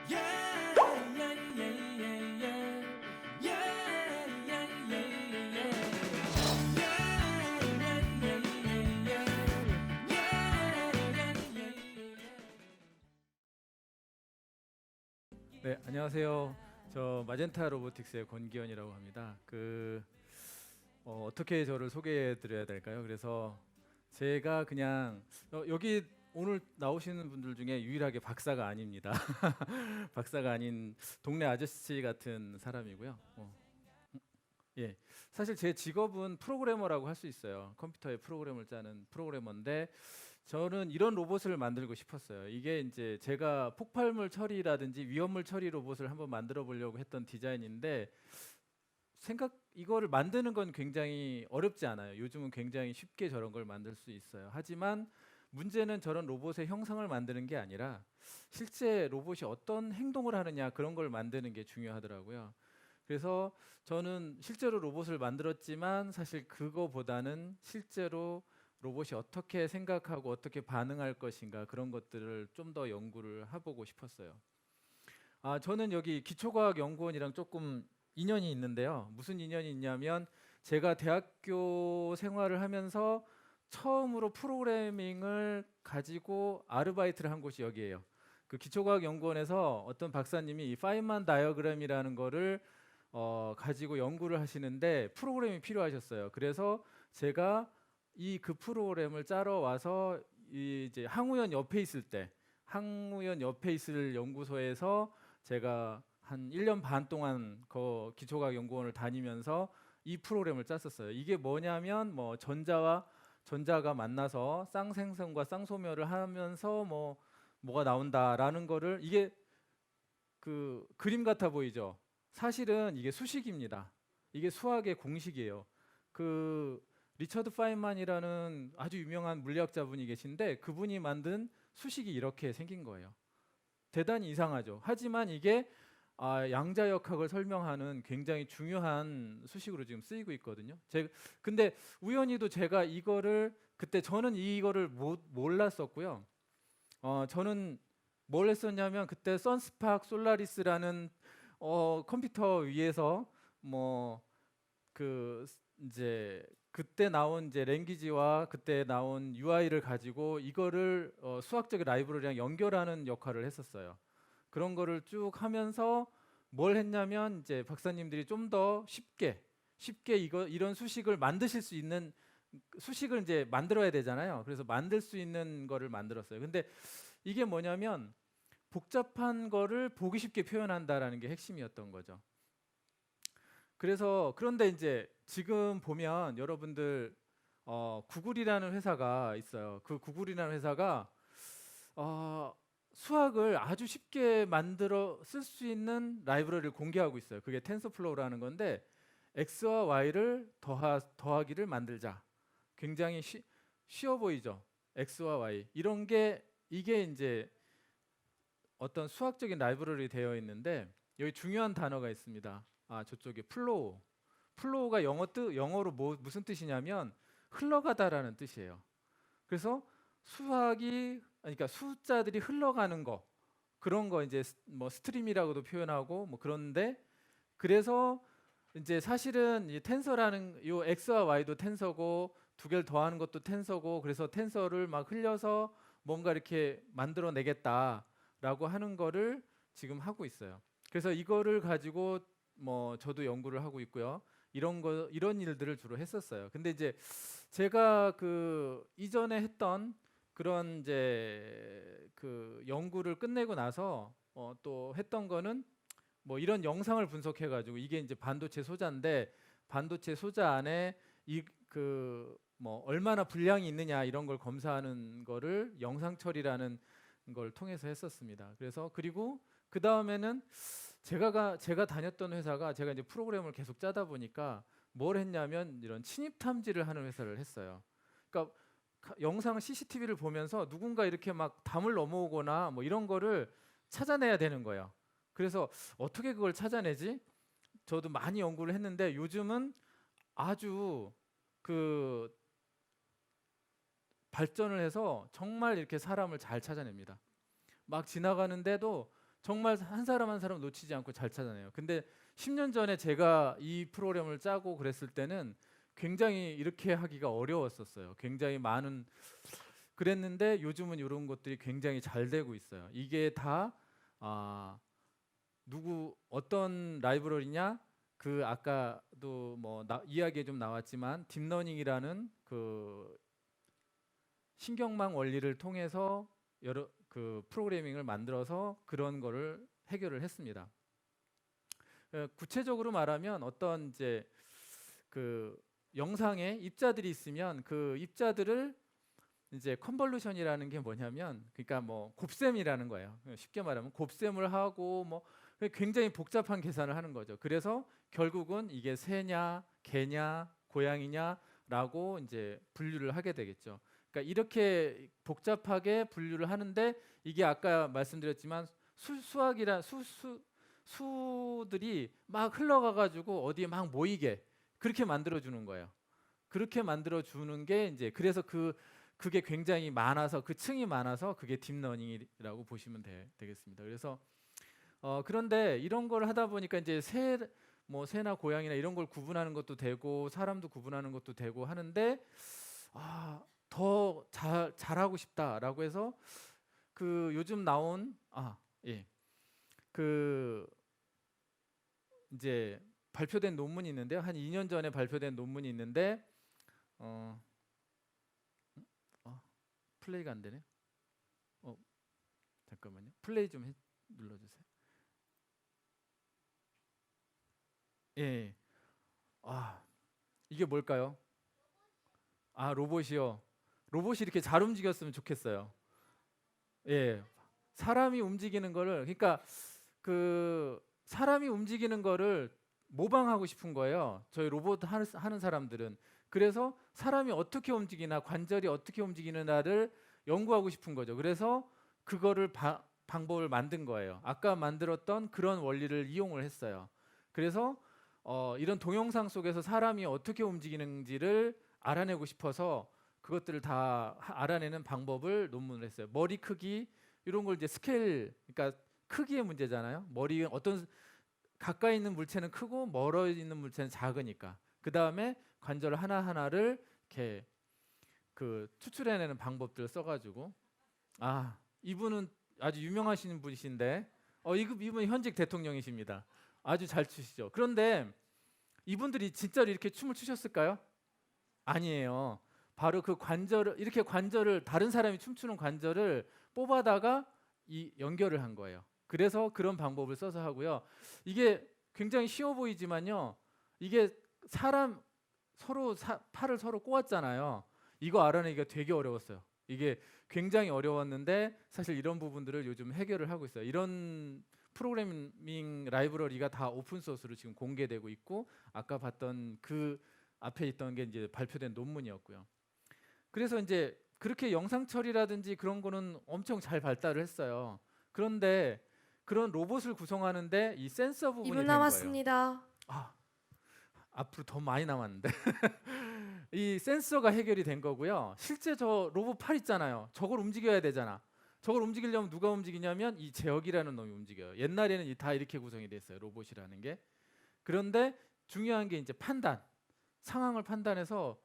네, 안녕하세요. 저 마젠타 로보틱스의 권기현이라고 합니다. 어떻게 저를 소개해 드려야 될까요? 그래서 제가 그냥 여기 오늘 나오시는 분들 중에 유일하게 박사가 아닙니다. 박사가 아닌 동네 아저씨 같은 사람이고요. 예, 사실 제 직업은 프로그래머라고 할 수 있어요. 컴퓨터에 프로그램을 짜는 프로그래머인데 저는 이런 로봇을 만들고 싶었어요. 이게 이제 제가 폭발물 처리라든지 위험물 처리 로봇을 한번 만들어 보려고 했던 디자인인데 이거를 만드는 건 굉장히 어렵지 않아요. 요즘은 굉장히 쉽게 저런 걸 만들 수 있어요. 하지만 문제는 저런 로봇의 형상을 만드는 게 아니라 실제 로봇이 어떤 행동을 하느냐 그런 걸 만드는 게 중요하더라고요. 그래서 저는 실제로 로봇을 만들었지만 사실 그거보다는 실제로 로봇이 어떻게 생각하고 어떻게 반응할 것인가 그런 것들을 좀 더 연구를 해보고 싶었어요. 저는 여기 기초과학연구원이랑 조금 인연이 있는데요. 무슨 인연이 있냐면 제가 대학교 생활을 하면서 처음으로 프로그래밍을 가지고 아르바이트를 한 곳이 여기예요. 그 기초과학연구원에서 어떤 박사님이 이 파인만 다이어그램이라는 거를 가지고 연구를 하시는데 프로그램이 필요하셨어요. 그래서 제가 그 프로그램을 짜러 와서 이제 항우연 옆에 있을 연구소에서 제가 한 1년 반 동안 그 기초과학 연구원을 다니면서 이 프로그램을 짰었어요. 이게 뭐냐면 뭐 전자가 만나서 쌍생성과 쌍소멸을 하면서 뭐가 나온다라는 거를 이게 그 그림 같아 보이죠? 사실은 이게 수식입니다. 이게 수학의 공식이에요. 그 리처드 파인만이라는 아주 유명한 물리학자분이 계신데 그분이 만든 수식이 이렇게 생긴 거예요. 대단히 이상하죠. 하지만 이게 양자역학을 설명하는 굉장히 중요한 수식으로 지금 쓰이고 있거든요. 근데 우연히도 제가 이거를 그때 저는 이거를 몰랐었고요. 저는 뭘 했었냐면 그때 선스팍 솔라리스라는 컴퓨터 위에서 뭐 이제 그때 나온 이제 랭귀지와 그때 나온 UI를 가지고 이거를 수학적 라이브러리랑 연결하는 역할을 했었어요. 그런 거를 쭉 하면서 뭘 했냐면 이제 박사님들이 좀 더 쉽게 이런 수식을 만드실 수 있는 수식을 이제 만들어야 되잖아요. 그래서 만들 수 있는 거를 만들었어요. 근데 이게 뭐냐면 복잡한 거를 보기 쉽게 표현한다라는 게 핵심이었던 거죠. 그래서 그런데 이제 지금 보면 여러분들 구글이라는 회사가 있어요. 그 구글이라는 회사가 수학을 아주 쉽게 만들어 쓸 수 있는 라이브러리를 공개하고 있어요. 그게 텐서플로우라는 건데 x와 y를 더하기를 만들자. 굉장히 쉬워 보이죠. x와 y 이게 이제 어떤 수학적인 라이브러리 되어 있는데 여기 중요한 단어가 있습니다. 저쪽에 플로우가 영어로 무슨 뜻이냐면 흘러가다라는 뜻이에요. 그래서 그러니까 숫자들이 흘러가는 거 그런 거 이제 뭐 스트림이라고도 표현하고 뭐 그런데 그래서 이제 사실은 이 텐서라는 요 x와 y도 텐서고 두 개를 더하는 것도 텐서고 그래서 텐서를 막 흘려서 뭔가 이렇게 만들어내겠다라고 하는 거를 지금 하고 있어요. 그래서 이거를 가지고 뭐 저도 연구를 하고 있고요. 이런 일들을 주로 했었어요. 근데 이제 제가 그 이전에 했던 그런 이제 그 연구를 끝내고 나서 또 했던 거는 뭐 이런 영상을 분석해 가지고 이게 이제 반도체 소자인데 반도체 소자 안에 이 뭐 얼마나 분량이 있느냐 이런 걸 검사하는 거를 영상 처리라는 걸 통해서 했었습니다. 그래서 그리고 그 다음에는 제가 다녔던 회사가 제가 이제 프로그램을 계속 짜다 보니까 뭘 했냐면 이런 침입 탐지를 하는 회사를 했어요. 그러니까 영상 CCTV를 보면서 누군가 이렇게 막 담을 넘어오거나 뭐 이런 거를 찾아내야 되는 거예요. 그래서 어떻게 그걸 찾아내지? 저도 많이 연구를 했는데 요즘은 아주 그 발전을 해서 정말 이렇게 사람을 잘 찾아냅니다. 막 지나가는데도 정말 한 사람 한 사람 놓치지 않고 잘 찾아내요. 근데 10년 전에 제가 이 프로그램을 짜고 그랬을 때는 굉장히 이렇게 하기가 어려웠었어요. 굉장히 많은 그랬는데 요즘은 이런 것들이 굉장히 잘 되고 있어요. 이게 다 누구 어떤 라이브러리냐? 그 아까도 뭐 이야기에 좀 나왔지만 딥러닝이라는 그 신경망 원리를 통해서 여러 그 프로그래밍을 만들어서 그런 거를 해결을 했습니다. 구체적으로 말하면 어떤 이제 그 영상에 입자들이 있으면 그 입자들을 이제 컨볼루션이라는 게 뭐냐면 그러니까 뭐 곱셈이라는 거예요. 쉽게 말하면 곱셈을 하고 뭐 굉장히 복잡한 계산을 하는 거죠. 그래서 결국은 이게 새냐, 개냐, 고양이냐라고 이제 분류를 하게 되겠죠. 그러니까 이렇게 복잡하게 분류를 하는데 이게 아까 말씀드렸지만 수학이란 수들이 막 흘러가 가지고 어디에 막 모이게 그렇게 만들어 주는 거예요. 그렇게 만들어 주는 게 이제 그래서 그게 굉장히 많아서 그 층이 많아서 그게 딥러닝이라고 보시면 되겠습니다. 그래서 그런데 이런 걸 하다 보니까 이제 뭐 새나 고양이나 이런 걸 구분하는 것도 되고 사람도 구분하는 것도 되고 하는데 더 잘하고 싶다라고 해서 그 요즘 나온 예. 그 이제 발표된 논문이 있는데요. 한 2년 전에 발표된 논문이 있는데 플레이가 안 되네. 잠깐만요. 플레이 좀 눌러주세요. 예. 이게 뭘까요? 로봇이요. 로봇이 이렇게 잘 움직였으면 좋겠어요. 예. 사람이 움직이는 거를 그러니까 그 사람이 움직이는 거를 모방하고 싶은 거예요. 저희 로봇 하는 사람들은. 그래서 사람이 어떻게 움직이나 관절이 어떻게 움직이느냐를 연구하고 싶은 거죠. 그래서 그거를 방법을 만든 거예요. 아까 만들었던 그런 원리를 이용을 했어요. 그래서 이런 동영상 속에서 사람이 어떻게 움직이는지를 알아내고 싶어서 그것들을 다 알아내는 방법을 논문을 했어요. 머리 크기 이런 걸 이제 스케일, 그러니까 크기의 문제잖아요. 머리 어떤 가까이 있는 물체는 크고 멀어 있는 물체는 작으니까. 그 다음에 관절 하나 하나를 이렇게 그 추출해내는 방법들을 써가지고 이분은 아주 유명하신 분이신데 이분 현직 대통령이십니다. 아주 잘 추시죠. 그런데 이분들이 진짜로 이렇게 춤을 추셨을까요? 아니에요. 바로 그 관절을 이렇게 관절을 다른 사람이 춤추는 관절을 뽑아다가 연결을 한 거예요. 그래서 그런 방법을 써서 하고요. 이게 굉장히 쉬워 보이지만요. 이게 사람 서로 팔을 서로 꼬았잖아요. 이거 알아내기가 되게 어려웠어요. 이게 굉장히 어려웠는데 사실 이런 부분들을 요즘 해결을 하고 있어요. 이런 프로그래밍 라이브러리가 다 오픈 소스로 지금 공개되고 있고 아까 봤던 그 앞에 있던 게 이제 발표된 논문이었고요. 그래서 이제 그렇게 영상 처리라든지 그런 거는 엄청 잘 발달을 했어요. 그런데 그런 로봇을 구성하는데 이 센서 부분이 2분 된 거예요. 남았습니다. 앞으로 더 많이 남았는데 이 센서가 해결이 된 거고요. 실제 저 로봇 팔 있잖아요. 저걸 움직여야 되잖아. 저걸 움직이려면 누가 움직이냐면 이 제어기라는 놈이 움직여요. 옛날에는 다 이렇게 구성이 됐어요. 로봇이라는 게. 그런데 중요한 게 이제 판단, 상황을 판단해서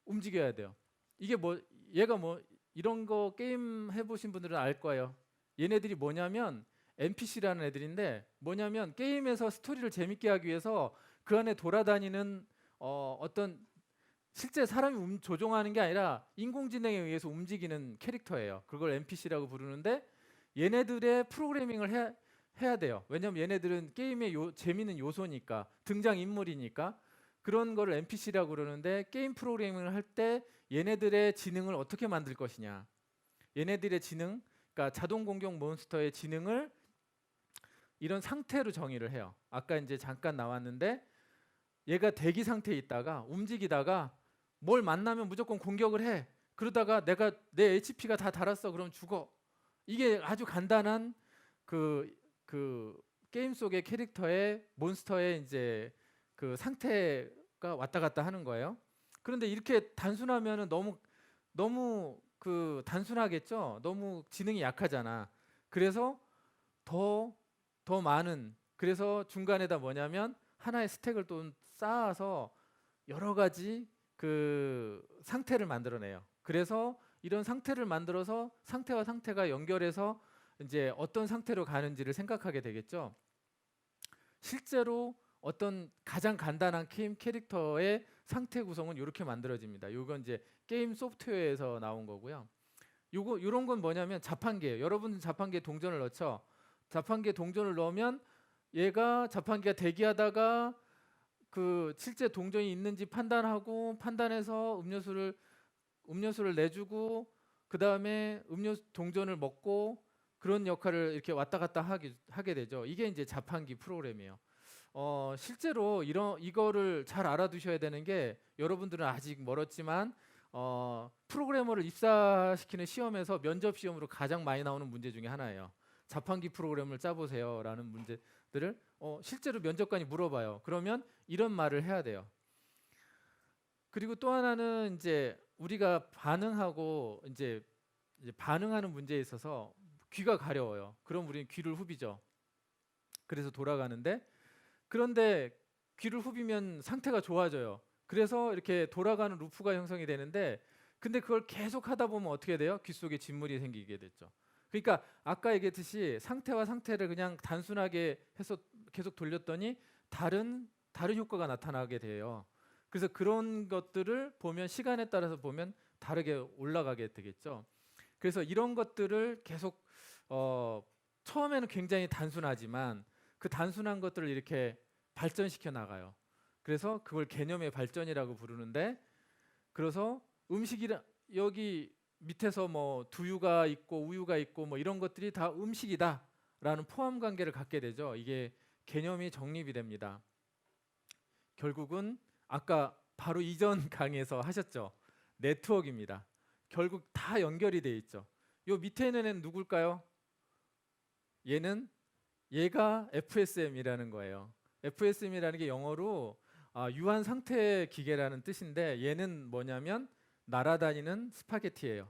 움직여야 돼요. 이게 뭐 얘가 뭐 이런 거 게임 해보신 분들은 알 거예요. 얘네들이 뭐냐면 NPC라는 애들인데 뭐냐면 게임에서 스토리를 재밌게 하기 위해서 그 안에 돌아다니는 어떤 실제 사람이 조종하는 게 아니라 인공지능에 의해서 움직이는 캐릭터예요. 그걸 NPC라고 부르는데 얘네들의 프로그래밍을 해야 돼요. 왜냐하면 얘네들은 게임의 재미있는 요소니까 등장 인물이니까 그런 거를 NPC라고 그러는데 게임 프로그래밍을 할 때 얘네들의 지능을 어떻게 만들 것이냐. 얘네들의 지능, 그러니까 자동 공격 몬스터의 지능을 이런 상태로 정의를 해요. 아까 이제 잠깐 나왔는데 얘가 대기 상태에 있다가 움직이다가 뭘 만나면 무조건 공격을 해. 그러다가 내 HP가 다 달았어. 그럼 죽어. 이게 아주 간단한 그 게임 속의 캐릭터의 몬스터의 이제 그 상태가 왔다 갔다 하는 거예요. 그런데 이렇게 단순하면은 너무 그 단순하겠죠. 너무 지능이 약하잖아. 그래서 더 더 많은, 그래서 중간에다 뭐냐면 하나의 스택을 또 쌓아서 여러 가지 그 상태를 만들어내요. 그래서 이런 상태를 만들어서 상태와 상태가 연결해서 이제 어떤 상태로 가는지를 생각하게 되겠죠. 실제로 어떤 가장 간단한 게임 캐릭터의 상태 구성은 이렇게 만들어집니다. 이건 이제 게임 소프트웨어에서 나온 거고요. 요런 건 뭐냐면 자판기예요. 여러분 자판기에 동전을 넣죠. 자판기에 동전을 넣으면 얘가 자판기가 대기하다가 그 실제 동전이 있는지 판단하고, 판단해서 음료수를 내주고, 그 다음에 동전을 먹고, 그런 역할을 이렇게 왔다 갔다 하게 되죠. 이게 이제 자판기 프로그램이에요. 실제로 이거를 잘 알아두셔야 되는 게, 여러분들은 아직 멀었지만 프로그래머를 입사시키는 시험에서 면접 시험으로 가장 많이 나오는 문제 중에 하나예요. 자판기 프로그램을 짜보세요라는 문제들을 실제로 면접관이 물어봐요. 그러면 이런 말을 해야 돼요. 그리고 또 하나는 이제 우리가 반응하고 이제 반응하는 문제에 있어서 귀가 가려워요. 그럼 우리는 귀를 후비죠. 그래서 돌아가는데, 그런데 귀를 후비면 상태가 좋아져요. 그래서 이렇게 돌아가는 루프가 형성이 되는데, 근데 그걸 계속 하다 보면 어떻게 돼요? 귀 속에 진물이 생기게 됐죠. 그러니까 아까 얘기했듯이 상태와 상태를 그냥 단순하게 해서 계속 돌렸더니 다른 효과가 나타나게 돼요. 그래서 그런 것들을 보면, 시간에 따라서 보면 다르게 올라가게 되겠죠. 그래서 이런 것들을 계속 처음에는 굉장히 단순하지만 그 단순한 것들을 이렇게 발전시켜 나가요. 그래서 그걸 개념의 발전이라고 부르는데, 그래서 음식이라, 여기 밑에서 뭐 두유가 있고 우유가 있고 뭐 이런 것들이 다 음식이다라는 포함 관계를 갖게 되죠. 이게 개념이 정립이 됩니다. 결국은 아까 바로 이전 강의에서 하셨죠. 네트워크입니다. 결국 다 연결이 돼 있죠. 요 밑에 있는 애는 누굴까요? 얘가 FSM이라는 거예요. FSM이라는 게 영어로 유한 상태 기계라는 뜻인데, 얘는 뭐냐면 날아다니는 스파게티예요.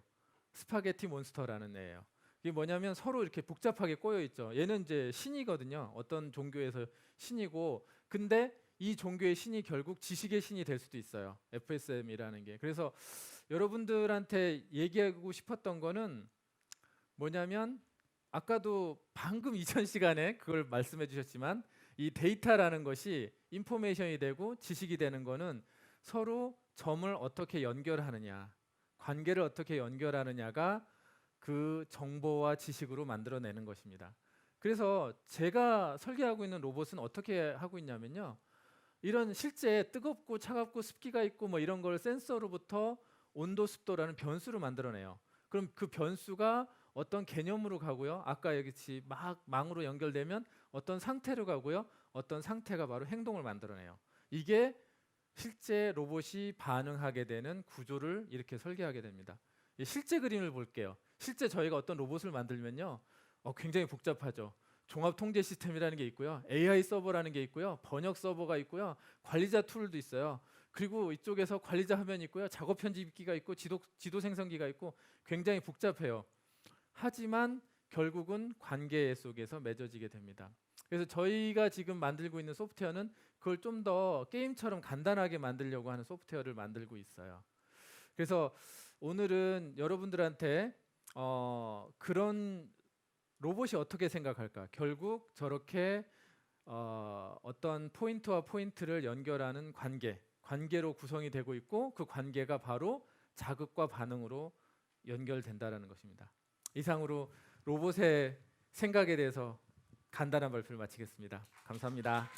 스파게티 몬스터라는 애예요. 이게 뭐냐면 서로 이렇게 복잡하게 꼬여 있죠. 얘는 이제 신이거든요. 어떤 종교에서 신이고, 근데 이 종교의 신이 결국 지식의 신이 될 수도 있어요. FSM이라는 게. 그래서 여러분들한테 얘기하고 싶었던 거는 뭐냐면, 아까도 방금 이전 시간에 그걸 말씀해 주셨지만, 이 데이터라는 것이 인포메이션이 되고 지식이 되는 거는 서로 점을 어떻게 연결하느냐, 관계를 어떻게 연결하느냐가 그 정보와 지식으로 만들어내는 것입니다. 그래서 제가 설계하고 있는 로봇은 어떻게 하고 있냐면요, 이런 실제 뜨겁고 차갑고 습기가 있고 뭐 이런 걸 센서로부터 온도, 습도라는 변수를 만들어내요. 그럼 그 변수가 어떤 개념으로 가고요, 아까 여기치 망으로 연결되면 어떤 상태로 가고요, 어떤 상태가 바로 행동을 만들어내요. 이게 실제 로봇이 반응하게 되는 구조를 이렇게 설계하게 됩니다. 실제 그림을 볼게요. 실제 저희가 어떤 로봇을 만들면요, 굉장히 복잡하죠. 종합 통제 시스템이라는 게 있고요, AI 서버라는 게 있고요, 번역 서버가 있고요, 관리자 툴도 있어요. 그리고 이쪽에서 관리자 화면이 있고요, 작업 편집기가 있고, 지도 생성기가 있고, 굉장히 복잡해요. 하지만 결국은 관계 속에서 맺어지게 됩니다. 그래서 저희가 지금 만들고 있는 소프트웨어는 그걸 좀 더 게임처럼 간단하게 만들려고 하는 소프트웨어를 만들고 있어요. 그래서 오늘은 여러분들한테 그런 로봇이 어떻게 생각할까? 결국 저렇게 어떤 포인트와 포인트를 연결하는 관계로 구성이 되고 있고, 그 관계가 바로 자극과 반응으로 연결된다라는 것입니다. 이상으로 로봇의 생각에 대해서 간단한 발표를 마치겠습니다. 감사합니다.